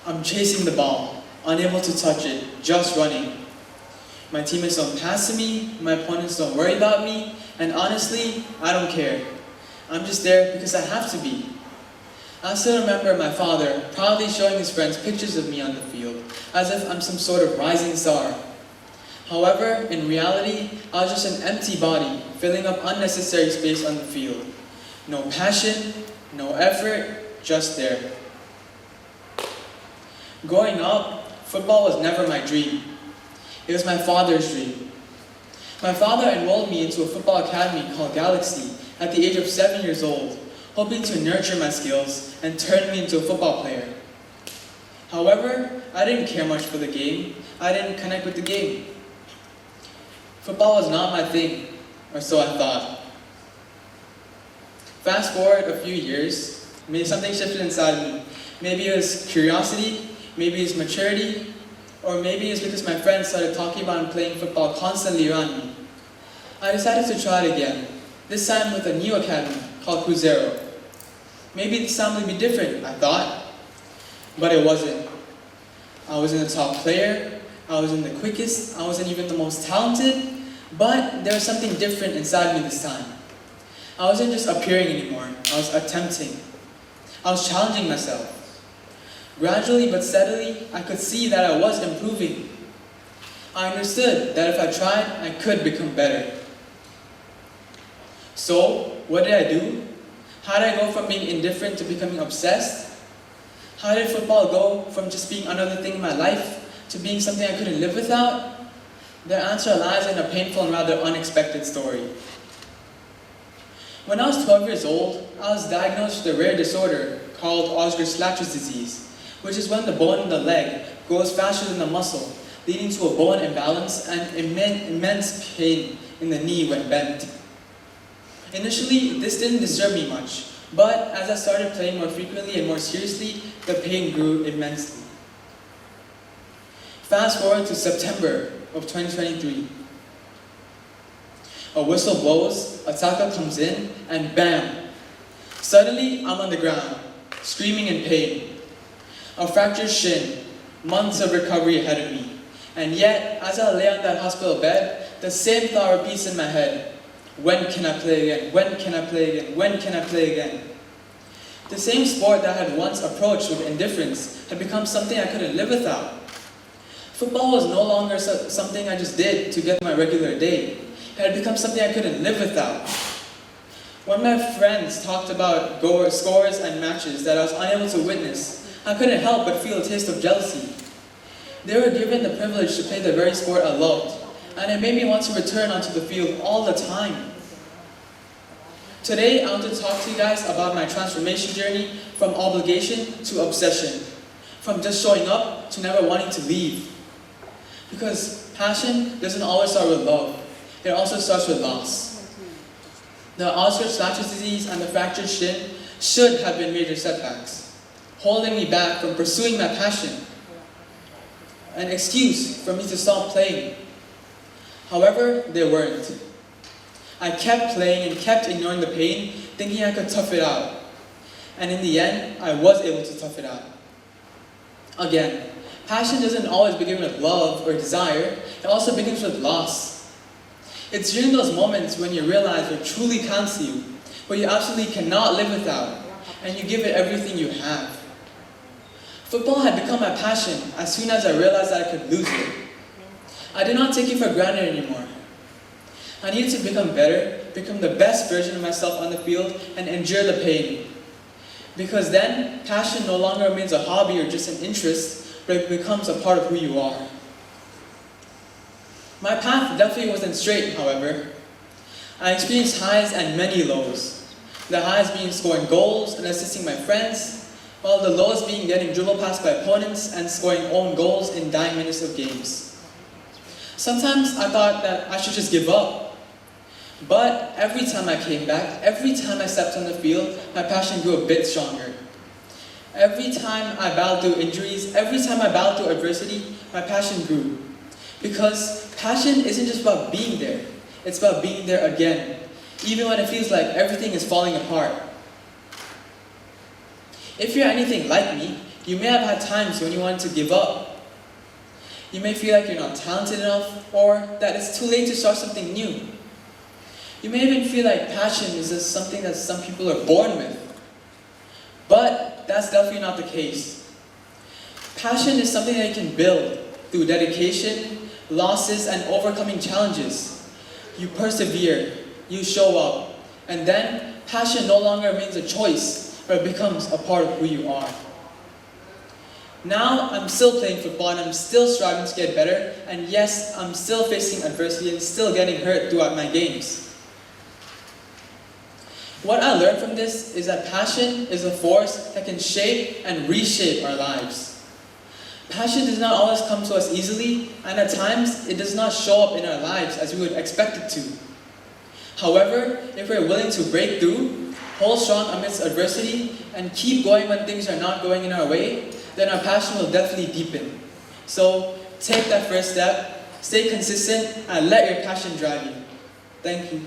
I'm chasing the ball, unable to touch it, just running. My teammates don't pass to me, my opponents don't worry about me, and honestly, I don't care. I'm just there because I have to be. I still remember my father proudly showing his friends pictures of me on the field, as if I'm some sort of rising star. However, in reality, I was just an empty body, filling up unnecessary space on the field. No passion, no effort, just there. Growing up, football was never my dream. It was my father's dream. My father enrolled me into a football academy called Galaxy at the age of 7 years old, hoping to nurture my skills and turn me into a football player. However, I didn't care much for the game. I didn't connect with the game. Football was not my thing, or so I thought. Fast forward a few years, maybe something shifted inside me. Maybe it was curiosity, maybe it's maturity, or maybe it's because my friends started talking about playing football constantly around me. I decided to try it again, this time with a new academy called Cruzeiro. Maybe this time would be different, I thought, but it wasn't. I wasn't the top player, I wasn't the quickest, I wasn't even the most talented, but there was something different inside me this time. I wasn't just appearing anymore, I was attempting. I was challenging myself. Gradually but steadily, I could see that I was improving. I understood that if I tried, I could become better. So, what did I do? How did I go from being indifferent to becoming obsessed? How did football go from just being another thing in my life to being something I couldn't live without? The answer lies in a painful and rather unexpected story. When I was 12 years old, I was diagnosed with a rare disorder called Osgood-Schlatter's disease, which is when the bone in the leg grows faster than the muscle, leading to a bone imbalance and immense pain in the knee when bent. Initially, this didn't disturb me much, but as I started playing more frequently and more seriously, the pain grew immensely. Fast forward to September of 2023. A whistle blows, a tackle comes in, and bam! Suddenly, I'm on the ground, screaming in pain. A fractured shin, months of recovery ahead of me. And yet, as I lay on that hospital bed, the same thought repeats in my head. When can I play again? When can I play again? When can I play again? The same sport that I had once approached with indifference had become something I couldn't live without. Football was no longer something I just did to get my regular day. It had become something I couldn't live without. When my friends talked about scores and matches that I was unable to witness, I couldn't help but feel a taste of jealousy. They were given the privilege to play the very sport I loved, and it made me want to return onto the field all the time. Today, I want to talk to you guys about my transformation journey from obligation to obsession, from just showing up to never wanting to leave. Because passion doesn't always start with love, it also starts with loss. The Osgood-Schlatter's disease and the fractured shin should have been major setbacks, holding me back from pursuing my passion, an excuse for me to stop playing. However, they weren't. I kept playing and kept ignoring the pain, thinking I could tough it out. And in the end, I was able to tough it out. Again, passion doesn't always begin with love or desire, it also begins with loss. It's during those moments when you realize what truly counts to you, what you absolutely cannot live without, and you give it everything you have. Football had become my passion as soon as I realized that I could lose it. I did not take it for granted anymore. I needed to become better, become the best version of myself on the field, and endure the pain. Because then, passion no longer remains a hobby or just an interest, but it becomes a part of who you are. My path definitely wasn't straight, however. I experienced highs and many lows. The highs being scoring goals and assisting my friends, while the lows being getting dribbled past by opponents and scoring own goals in dying minutes of games. Sometimes I thought that I should just give up. But every time I came back, every time I stepped on the field, my passion grew a bit stronger. Every time I battled through injuries, every time I battled through adversity, my passion grew. Because passion isn't just about being there, it's about being there again, even when it feels like everything is falling apart. If you're anything like me, You may have had times when you wanted to give up. You may feel like you're not talented enough or that it's too late to start something new. You may even feel like passion is just something that some people are born with. But that's definitely not the case. Passion is something that you can build through dedication, losses, and overcoming challenges. You persevere, you show up, and then passion no longer remains a choice, but it becomes a part of who you are. Now, I'm still playing football and I'm still striving to get better, and yes, I'm still facing adversity and still getting hurt throughout my games. What I learned from this is that passion is a force that can shape and reshape our lives. Passion does not always come to us easily, and at times, it does not show up in our lives as we would expect it to. However, if we're willing to break through, hold strong amidst adversity, and keep going when things are not going in our way, then our passion will definitely deepen. So, take that first step, stay consistent, and let your passion drive you. Thank you.